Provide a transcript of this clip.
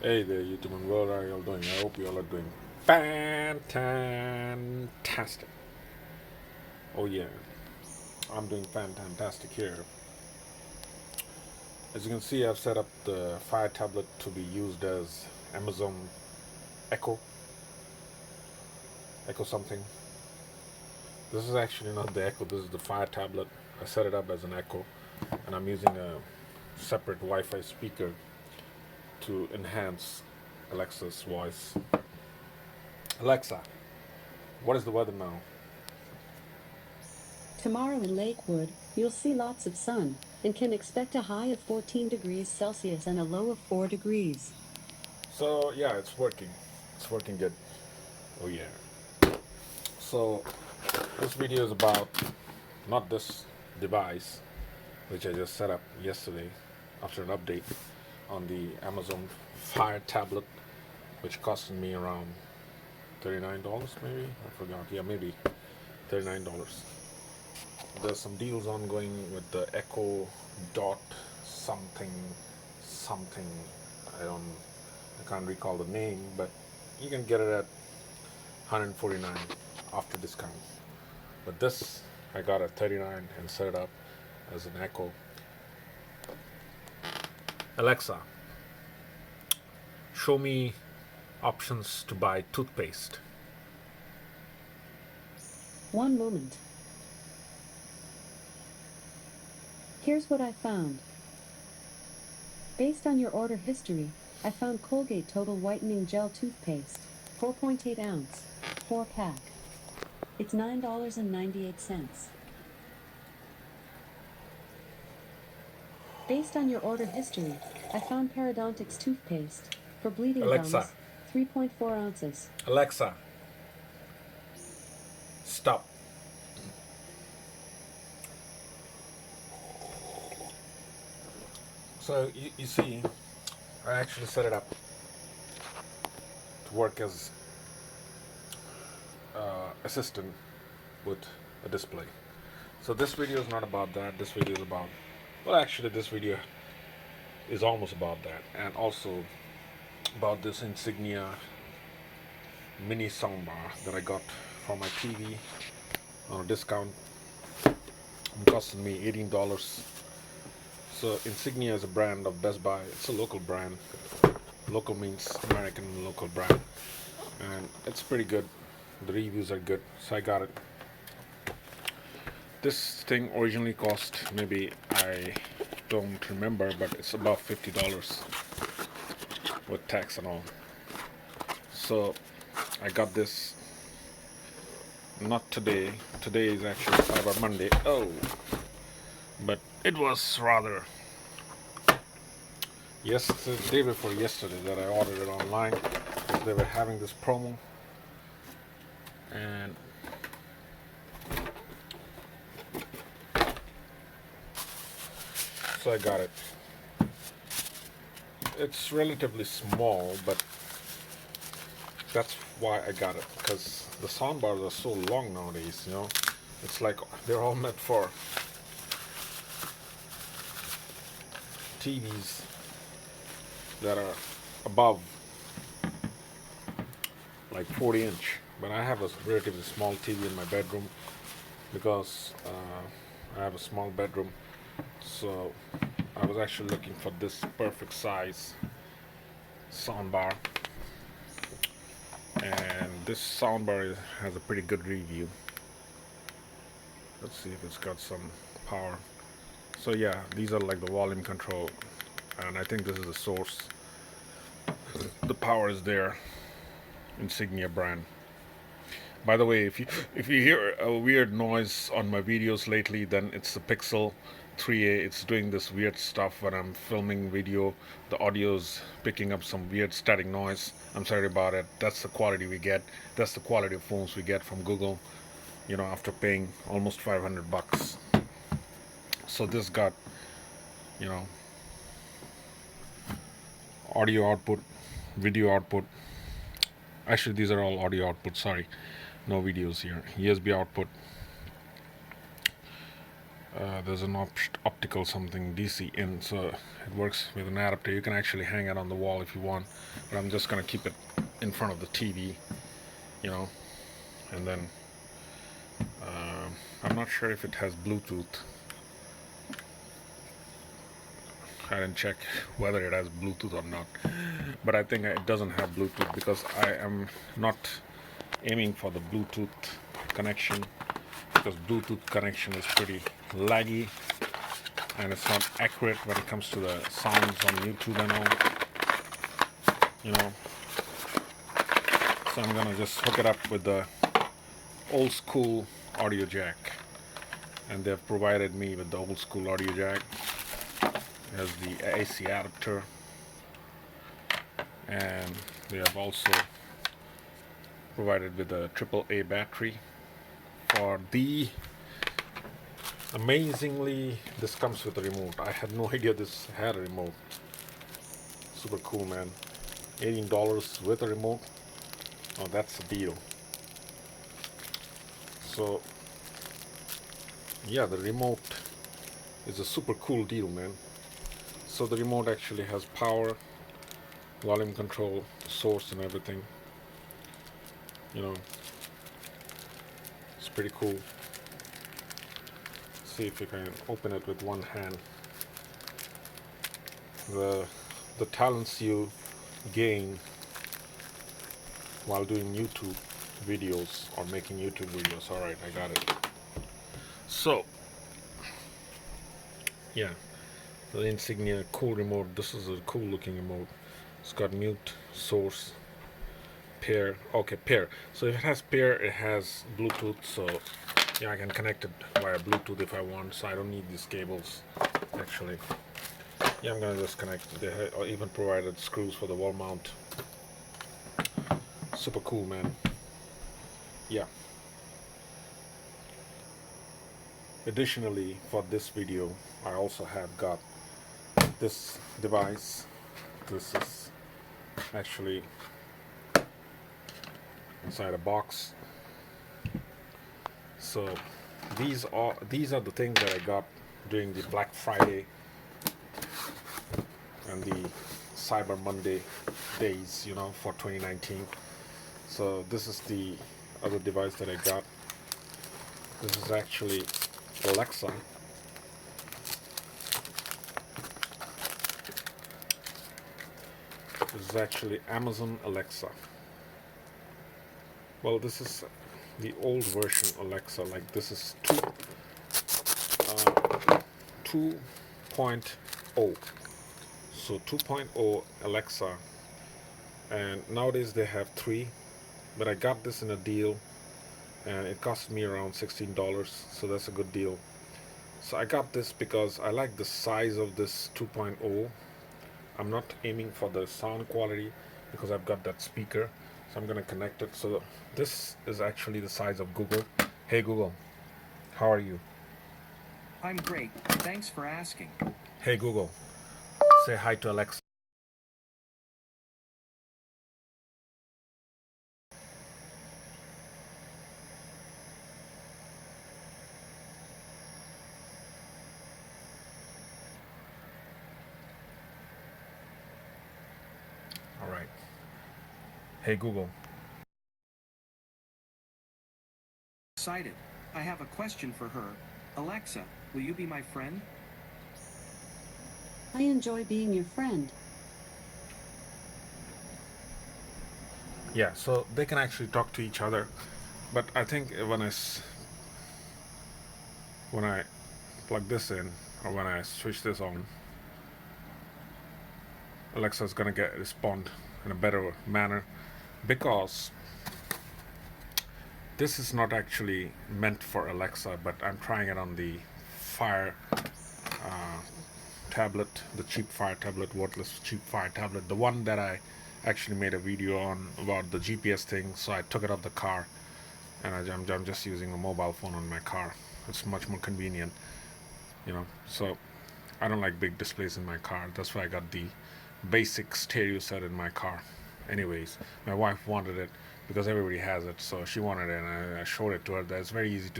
Hey there, YouTube and world. How are y'all doing? I hope you all are doing fantastic. Oh yeah, I'm doing fantastic here. As you can see, I've set up the Fire tablet to be used as Amazon Echo, Echo something. This is actually not the Echo. This is the Fire tablet. I set it up as an Echo, and I'm using a separate Wi-Fi speaker to enhance Alexa's voice. Alexa, what is the weather now? Tomorrow in Lakewood, you'll see lots of sun and can expect a high of 14 degrees Celsius and a low of 4 degrees. So yeah, it's working. It's working good. Oh yeah. So this video is about not this device, which I just set up yesterday after an update on the Amazon Fire tablet, which costed me around $39 maybe. I forgot. Yeah, maybe $39. There's some deals ongoing with the Echo Dot something something. I don't. I can't recall the name, but you can get it at 149 after discount. But this I got at 39 and set it up as an Echo. Alexa, show me options to buy toothpaste. One moment. Here's what I found. Based on your order history, I found Colgate Total Whitening Gel Toothpaste, 4.8 ounce, 4 pack. It's $9.98. Based on your order history, I found Parodontics Toothpaste, for bleeding Alexa, gums, 3.4 ounces. Alexa, stop. So you see, I actually set it up to work as assistant with a display. So this video is not about that. This video is about, well, actually, this video is almost about that, and also about this Insignia mini soundbar that I got for my TV on a discount. It costed me $18. So Insignia is a brand of Best Buy. It's a local brand. Local means American local brand, and it's pretty good. The reviews are good, so I got it. This thing originally cost, maybe, I don't remember, but it's about $50 with tax and all. So I got this not today. Today is actually Cyber Monday. Oh, but it was rather yesterday, the day before yesterday, that I ordered it online because they were having this promo, and so I got it. It's relatively small, but that's why I got it, because the soundbars are so long nowadays. It's like they're all meant for TVs that are above like 40 inch. But I have a relatively small TV in my bedroom because I have a small bedroom. So I was actually looking for this perfect size soundbar, and this soundbar has a pretty good review. Let's see if it's got some power. So yeah, these are like the volume control, and I think this is the source. The power is there. Insignia brand. By the way, if you hear a weird noise on my videos lately, then it's the Pixel 3a. It's doing this weird stuff when I'm filming video. The audio's picking up some weird static noise. I'm sorry about it. That's the quality we get. That's the quality of phones we get from Google. After paying almost $500. So this got, you know, audio output, video output. Actually, these are all audio output. Sorry, no videos here. USB output, there's an optical something DC in, so it works with an adapter. You can actually hang it on the wall if you want, but I'm just gonna keep it in front of the TV, you know. And then I'm not sure if it has Bluetooth. I didn't check whether it has Bluetooth or not, but I think it doesn't have Bluetooth because I am not aiming for the Bluetooth connection, because Bluetooth connection is pretty laggy and it's not accurate when it comes to the sounds on YouTube and all, you know. So I'm gonna just hook it up with the old school audio jack, and they've provided me with the old school audio jack as the AC adapter, and they have also provided with a AAA battery. For the amazingly, this comes with a remote. I had no idea this had a remote. Super cool, man. $18 with a remote. Oh, that's a deal. So yeah, the remote is a super cool deal, man. So the remote actually has power, volume control, source, and everything. You know, it's pretty cool. See if you can open it with one hand. The talents you gain while doing YouTube videos or making YouTube videos. All right, I got it. So yeah, the Insignia cool remote. This is a cool looking remote. It's got mute, source, pair. Okay, pair. So if it has pair, it has Bluetooth. So yeah, I can connect it via Bluetooth if I want. So I don't need these cables actually. Yeah, I'm gonna just connect. They even provided screws for the wall mount. Super cool, man. Yeah. Additionally, for this video, I also have got this device. This is actually inside a box. So these are the things that I got during the Black Friday and the Cyber Monday days, you know, for 2019. So this is the other device that I got. This is actually Alexa. This is actually Amazon Alexa. Well, this is the old version Alexa. Like this is 2.0. So 2.0 Alexa, and nowadays they have 3, but I got this in a deal and it cost me around $16, so that's a good deal. So I got this because I like the size of this 2.0. I'm not aiming for the sound quality because I've got that speaker, so I'm gonna connect it. So this is actually the size of Google. Hey Google, how are you? I'm great. Thanks for asking. Hey Google, say hi to Alexa. All right. Hey Google. Excited. I have a question for her. Alexa, will you be my friend? I enjoy being your friend. Yeah, so they can actually talk to each other, but I think when I plug this in or when I switch this on, Alexa's gonna respond in a better manner, because this is not actually meant for Alexa, but I'm trying it on the Fire tablet, the cheap Fire tablet, worthless cheap Fire tablet, the one that I actually made a video on about the GPS thing. So I took it off the car, and I'm just using a mobile phone on my car. It's much more convenient, you know. So I don't like big displays in my car. That's why I got the basic stereo set in my car. Anyways, my wife wanted it because everybody has it, so she wanted it, and I showed it to her that it's very easy to